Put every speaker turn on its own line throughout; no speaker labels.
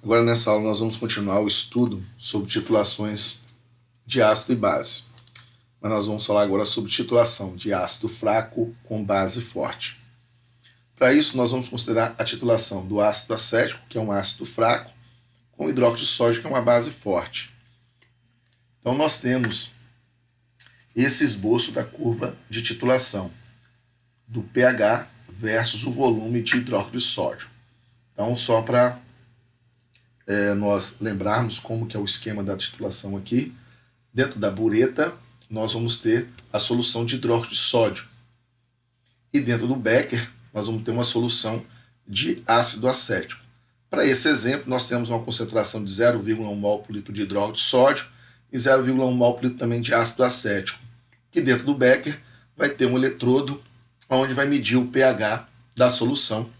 Agora nessa aula nós vamos continuar o estudo sobre titulações de ácido e base. Mas nós vamos falar agora sobre titulação de ácido fraco com base forte. Para isso nós vamos considerar a titulação do ácido acético, que é um ácido fraco, com hidróxido de sódio, que é uma base forte. Então nós temos esse esboço da curva de titulação do pH versus o volume de hidróxido de sódio. Então só para nós lembrarmos como que é o esquema da titulação aqui, dentro da bureta nós vamos ter a solução de hidróxido de sódio. E dentro do becker nós vamos ter uma solução de ácido acético. Para esse exemplo, nós temos uma concentração de 0,1 mol por litro de hidróxido de sódio e 0,1 mol por litro também de ácido acético. Que dentro do becker vai ter um eletrodo onde vai medir o pH da solução,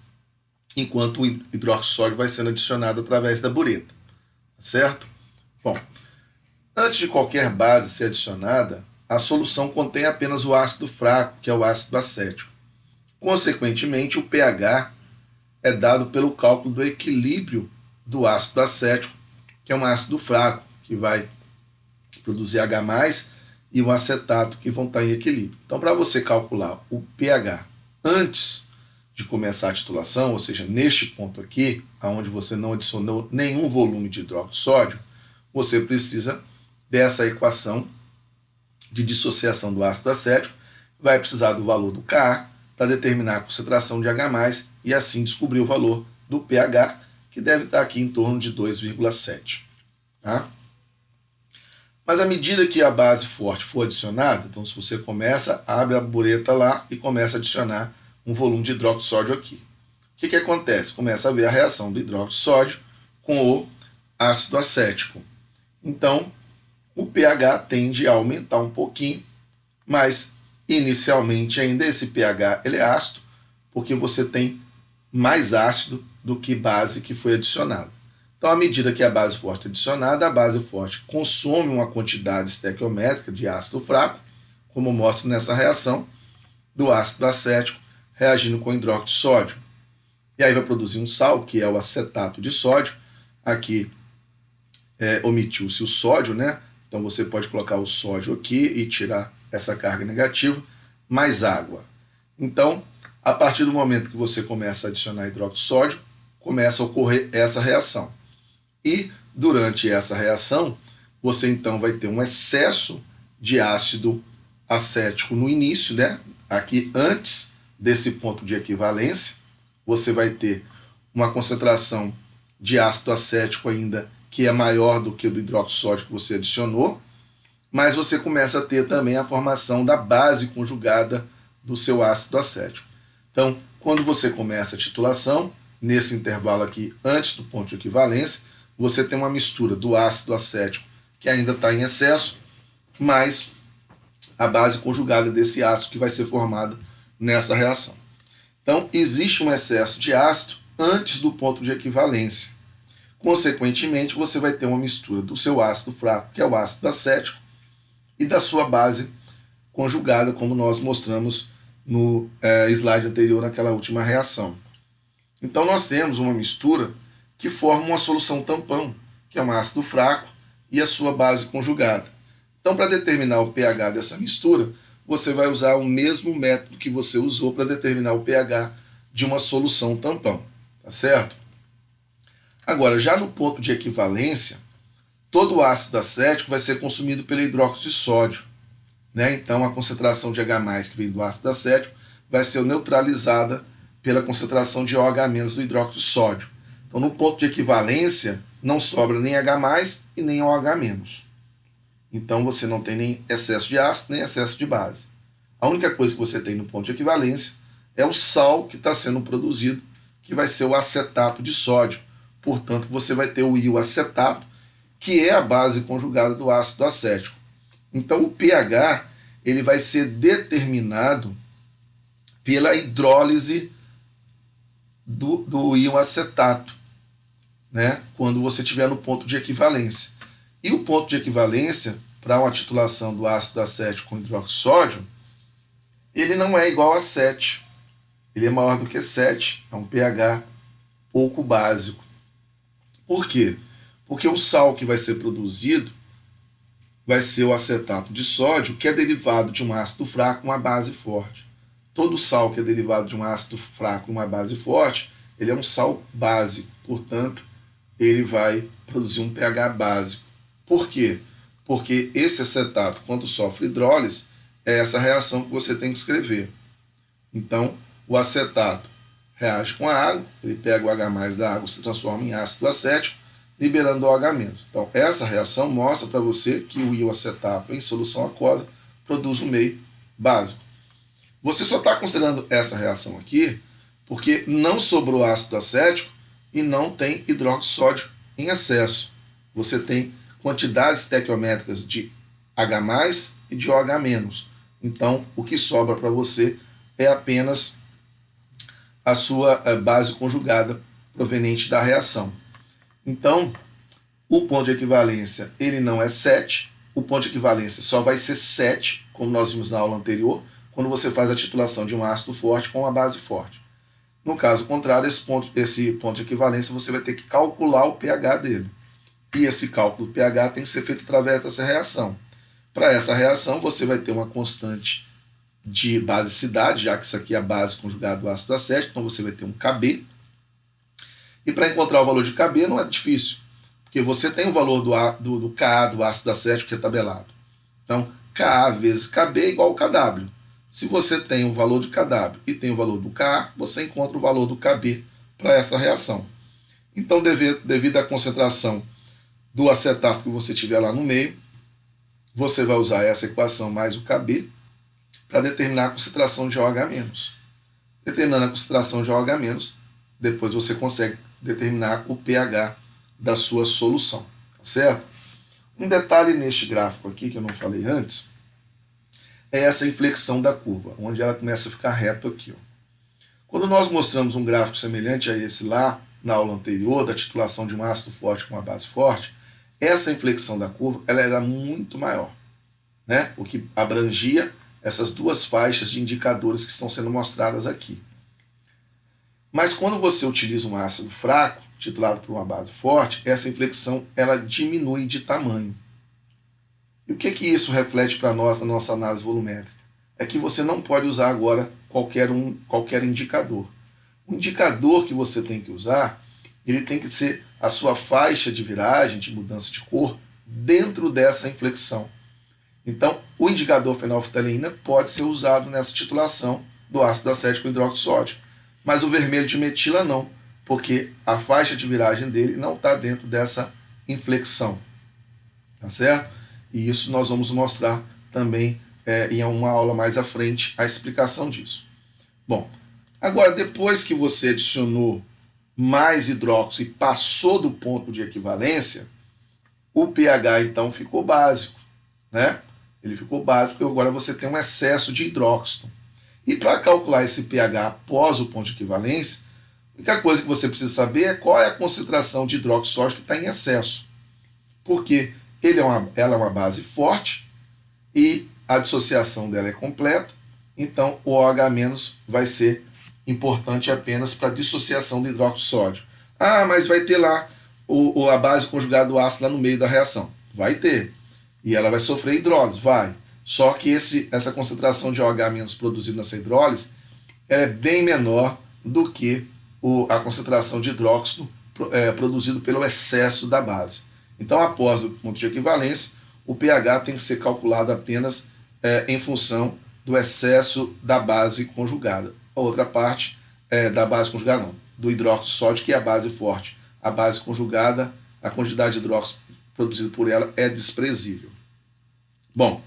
enquanto o hidróxido de sódio vai sendo adicionado através da bureta, certo? Bom, antes de qualquer base ser adicionada, a solução contém apenas o ácido fraco, que é o ácido acético. Consequentemente, o pH é dado pelo cálculo do equilíbrio do ácido acético, que é um ácido fraco, que vai produzir H+, e o acetato, que vão estar em equilíbrio. Então, para você calcular o pH antes de começar a titulação, ou seja, neste ponto aqui, onde você não adicionou nenhum volume de hidróxido de sódio, você precisa dessa equação de dissociação do ácido acético, vai precisar do valor do Ka para determinar a concentração de H+, e assim descobrir o valor do pH, que deve estar aqui em torno de 2,7. Tá? Mas à medida que a base forte for adicionada, então se você começa, abre a bureta lá e começa a adicionar um volume de hidróxido de sódio aqui. O que acontece? Começa a ver a reação do hidróxido de sódio com o ácido acético. Então, o pH tende a aumentar um pouquinho, mas inicialmente ainda esse pH ele é ácido, porque você tem mais ácido do que base que foi adicionada. Então, à medida que a base forte é adicionada, a base forte consome uma quantidade estequiométrica de ácido fraco, como mostra nessa reação do ácido acético reagindo com hidróxido de sódio. E aí vai produzir um sal, que é o acetato de sódio. Aqui omitiu-se o sódio, né? Então você pode colocar o sódio aqui e tirar essa carga negativa, mais água. Então, a partir do momento que você começa a adicionar hidróxido de sódio, começa a ocorrer essa reação. E durante essa reação, você então vai ter um excesso de ácido acético no início, né? Aqui antes desse ponto de equivalência, você vai ter uma concentração de ácido acético ainda que é maior do que o do hidróxido de sódio que você adicionou, mas você começa a ter também a formação da base conjugada do seu ácido acético. Então, quando você começa a titulação, nesse intervalo aqui, antes do ponto de equivalência, você tem uma mistura do ácido acético, que ainda está em excesso, mais a base conjugada desse ácido que vai ser formada nessa reação. Então, existe um excesso de ácido antes do ponto de equivalência. Consequentemente, você vai ter uma mistura do seu ácido fraco, que é o ácido acético, e da sua base conjugada, como nós mostramos no slide anterior, naquela última reação. Então, nós temos uma mistura que forma uma solução tampão, que é um ácido fraco, e a sua base conjugada. Então, para determinar o pH dessa mistura, você vai usar o mesmo método que você usou para determinar o pH de uma solução tampão, tá certo? Agora, já no ponto de equivalência, todo o ácido acético vai ser consumido pelo hidróxido de sódio, né? Então, a concentração de H+, que vem do ácido acético, vai ser neutralizada pela concentração de OH- do hidróxido de sódio. Então, no ponto de equivalência, não sobra nem H+, e nem OH-. Então, você não tem nem excesso de ácido, nem excesso de base. A única coisa que você tem no ponto de equivalência é o sal que está sendo produzido, que vai ser o acetato de sódio. Portanto, você vai ter o íon acetato, que é a base conjugada do ácido acético. Então, o pH ele vai ser determinado pela hidrólise do íon acetato, né? Quando você estiver no ponto de equivalência. E o ponto de equivalência para uma titulação do ácido acético com hidróxido de sódio, ele não é igual a 7. Ele é maior do que 7. É um pH pouco básico. Por quê? Porque o sal que vai ser produzido vai ser o acetato de sódio, que é derivado de um ácido fraco com uma base forte. Todo sal que é derivado de um ácido fraco com uma base forte, ele é um sal básico, portanto, ele vai produzir um pH básico. Por quê? Porque esse acetato, quando sofre hidrólise, é essa reação que você tem que escrever. Então, o acetato reage com a água, ele pega o H+ da água e se transforma em ácido acético, liberando o H-. Então, essa reação mostra para você que o íon acetato em solução aquosa produz um meio básico. Você só está considerando essa reação aqui porque não sobrou ácido acético e não tem hidróxido de sódio em excesso. Você tem quantidades estequiométricas de H+ e de OH-. Então, o que sobra para você é apenas a sua base conjugada proveniente da reação. Então, o ponto de equivalência ele não é 7, o ponto de equivalência só vai ser 7, como nós vimos na aula anterior, quando você faz a titulação de um ácido forte com uma base forte. No caso contrário, esse ponto de equivalência você vai ter que calcular o pH dele. E esse cálculo do pH tem que ser feito através dessa reação. Para essa reação, você vai ter uma constante de basicidade, já que isso aqui é a base conjugada do ácido acético, então você vai ter um Kb. E para encontrar o valor de Kb não é difícil, porque você tem o valor do Ka, do ácido acético, que é tabelado. Então, Ka vezes Kb é igual ao Kw. Se você tem o valor de Kw e tem o valor do Ka, você encontra o valor do Kb para essa reação. Então, devido à concentração do acetato que você tiver lá no meio, você vai usar essa equação mais o Kb para determinar a concentração de OH-. Determinando a concentração de OH-, depois você consegue determinar o pH da sua solução, tá certo? Um detalhe neste gráfico aqui, que eu não falei antes, é essa inflexão da curva, onde ela começa a ficar reta aqui. Ó. Quando nós mostramos um gráfico semelhante a esse lá, na aula anterior, da titulação de um ácido forte com uma base forte, essa inflexão da curva ela era muito maior, né? O que abrangia essas duas faixas de indicadores que estão sendo mostradas aqui. Mas quando você utiliza um ácido fraco, titulado por uma base forte, essa inflexão ela diminui de tamanho. E o que isso reflete para nós na nossa análise volumétrica? É que você não pode usar agora qualquer indicador. O indicador que você tem que usar, ele tem que ser a sua faixa de viragem, de mudança de cor, dentro dessa inflexão. Então, o indicador fenolftaleína pode ser usado nessa titulação do ácido acético hidróxido de sódio, mas o vermelho de metila não, porque a faixa de viragem dele não está dentro dessa inflexão, tá certo? E isso nós vamos mostrar também em uma aula mais à frente a explicação disso. Bom, agora depois que você adicionou mais hidróxido e passou do ponto de equivalência, o pH então ficou básico, né? Ele ficou básico porque agora você tem um excesso de hidróxido. E para calcular esse pH após o ponto de equivalência, a única coisa que você precisa saber é qual é a concentração de hidróxido de sódio que está em excesso. Porque ela é uma base forte e a dissociação dela é completa, então o OH- vai ser importante apenas para a dissociação do hidróxido de sódio. Ah, mas vai ter lá a base conjugada do ácido lá no meio da reação. Vai ter. E ela vai sofrer hidrólise, vai. Só que essa concentração de OH- produzida nessa hidrólise ela é bem menor do que a concentração de hidróxido produzido pelo excesso da base. Então, após o ponto de equivalência, o pH tem que ser calculado apenas em função do excesso da base conjugada. A outra parte da base conjugada, não, do hidróxido de sódio, que é a base forte. A base conjugada, a quantidade de hidróxido produzido por ela é desprezível. Bom,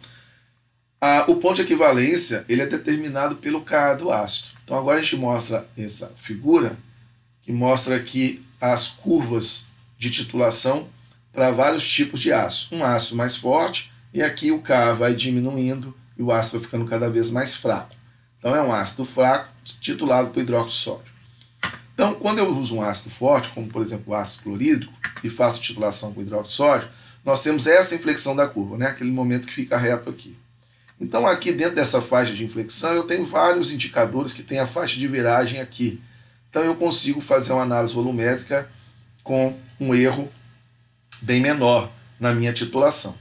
o ponto de equivalência ele é determinado pelo Ka do ácido. Então agora a gente mostra essa figura que mostra aqui as curvas de titulação para vários tipos de ácido. Um ácido mais forte e aqui o Ka vai diminuindo e o ácido vai ficando cada vez mais fraco. Então é um ácido fraco titulado por hidróxido de sódio. Então quando eu uso um ácido forte, como por exemplo o ácido clorídrico, e faço titulação com hidróxido de sódio, nós temos essa inflexão da curva, né? Aquele momento que fica reto aqui. Então aqui dentro dessa faixa de inflexão eu tenho vários indicadores que tem a faixa de viragem aqui. Então eu consigo fazer uma análise volumétrica com um erro bem menor na minha titulação.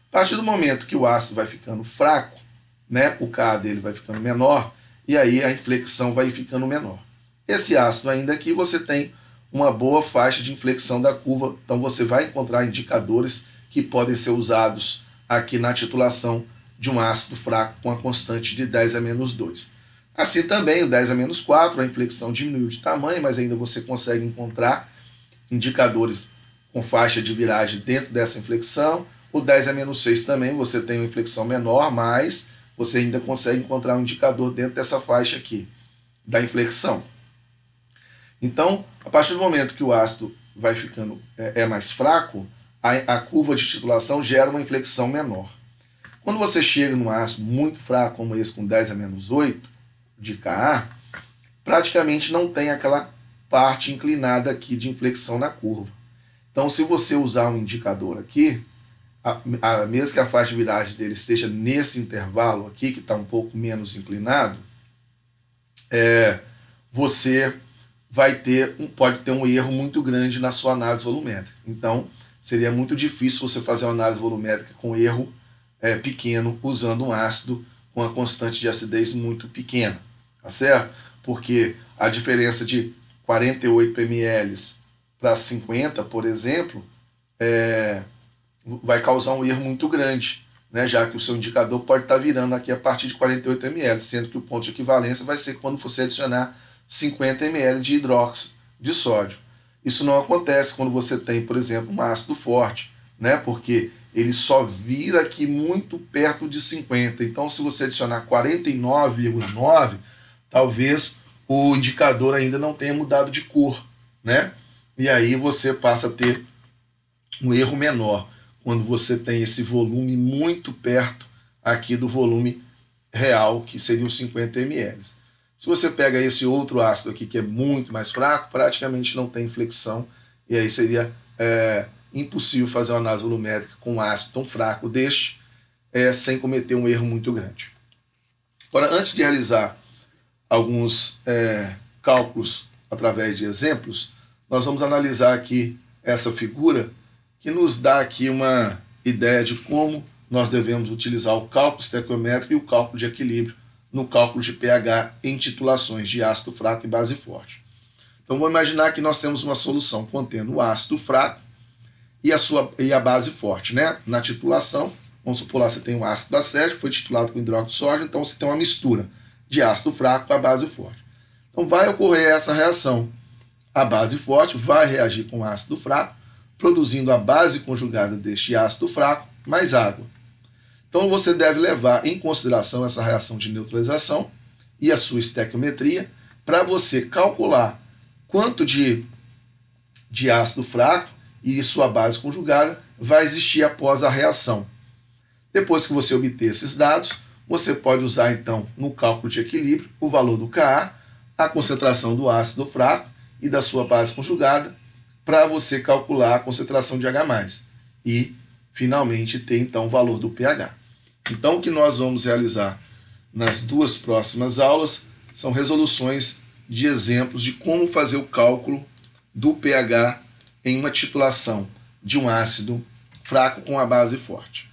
A partir do momento que o ácido vai ficando fraco, né, o Ka dele vai ficando menor, e aí a inflexão vai ficando menor. Esse ácido ainda aqui você tem uma boa faixa de inflexão da curva, então você vai encontrar indicadores que podem ser usados aqui na titulação de um ácido fraco com a constante de 10 a menos 2. Assim também o 10 a menos 4, a inflexão diminuiu de tamanho, mas ainda você consegue encontrar indicadores com faixa de viragem dentro dessa inflexão. O 10 a menos 6 também, você tem uma inflexão menor, mas você ainda consegue encontrar um indicador dentro dessa faixa aqui, da inflexão. Então, a partir do momento que o ácido vai ficando mais fraco, a curva de titulação gera uma inflexão menor. Quando você chega num ácido muito fraco, como esse com 10 a menos 8 de Ka, praticamente não tem aquela parte inclinada aqui de inflexão na curva. Então, se você usar um indicador aqui, mesmo que a faixa de viragem dele esteja nesse intervalo aqui, que está um pouco menos inclinado, você pode ter um erro muito grande na sua análise volumétrica. Então, seria muito difícil você fazer uma análise volumétrica com erro pequeno, usando um ácido com a constante de acidez muito pequena, tá certo? Porque a diferença de 48 ml para 50, por exemplo, vai causar um erro muito grande, né? Já que o seu indicador pode estar virando aqui a partir de 48 ml, sendo que o ponto de equivalência vai ser quando você adicionar 50 ml de hidróxido de sódio. Isso não acontece quando você tem, por exemplo, um ácido forte, né? Porque ele só vira aqui muito perto de 50. Então, se você adicionar 49,9, talvez o indicador ainda não tenha mudado de cor, né? E aí você passa a ter um erro menor, quando você tem esse volume muito perto aqui do volume real, que seria os 50 ml. Se você pega esse outro ácido aqui, que é muito mais fraco, praticamente não tem inflexão, e aí seria impossível fazer uma análise volumétrica com um ácido tão fraco deste, sem cometer um erro muito grande. Agora, antes de realizar alguns cálculos através de exemplos, nós vamos analisar aqui essa figura, que nos dá aqui uma ideia de como nós devemos utilizar o cálculo estequiométrico e o cálculo de equilíbrio no cálculo de pH em titulações de ácido fraco e base forte. Então, vamos imaginar que nós temos uma solução contendo o ácido fraco e a base forte, né? Na titulação, vamos supor lá, você tem um ácido acético, foi titulado com hidróxido de sódio, então você tem uma mistura de ácido fraco com a base forte. Então, vai ocorrer essa reação. A base forte vai reagir com o ácido fraco, produzindo a base conjugada deste ácido fraco mais água. Então, você deve levar em consideração essa reação de neutralização e a sua estequiometria para você calcular quanto de ácido fraco e sua base conjugada vai existir após a reação. Depois que você obter esses dados, você pode usar, então, no cálculo de equilíbrio, o valor do Ka, a concentração do ácido fraco e da sua base conjugada, para você calcular a concentração de H+, e, finalmente, ter, então, o valor do pH. Então, o que nós vamos realizar nas duas próximas aulas são resoluções de exemplos de como fazer o cálculo do pH em uma titulação de um ácido fraco com a base forte.